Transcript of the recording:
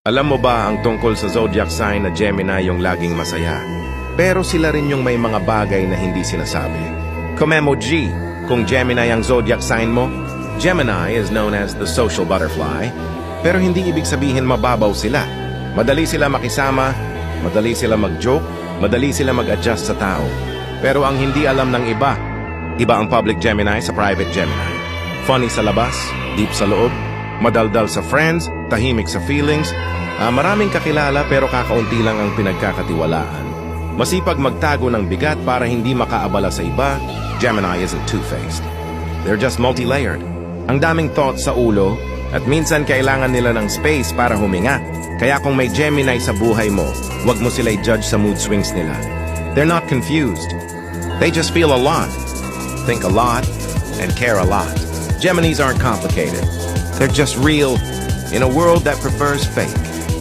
Alam mo ba ang tungkol sa zodiac sign na Gemini yung laging masaya? Pero sila rin yung may mga bagay na hindi sinasabi. Komemo G, kung Gemini ang zodiac sign mo, Gemini is known as the social butterfly, pero hindi ibig sabihin mababaw sila. Madali sila makisama, madali sila mag-joke, madali sila mag-adjust sa tao. Pero ang hindi alam ng iba ang public Gemini sa private Gemini. Funny sa labas, deep sa loob, madaldal sa friends, tahimik sa feelings, maraming kakilala pero kakaunti lang ang pinagkakatiwalaan. Masipag magtago ng bigat para hindi makaabala sa iba, Gemini isn't two-faced. They're just multi-layered. Ang daming thoughts sa ulo at minsan kailangan nila ng space para huminga. Kaya kung may Gemini sa buhay mo, wag mo sila i-judge sa mood swings nila. They're not confused. They just feel a lot, think a lot, and care a lot. Geminis aren't complicated. They're just real in a world that prefers fake.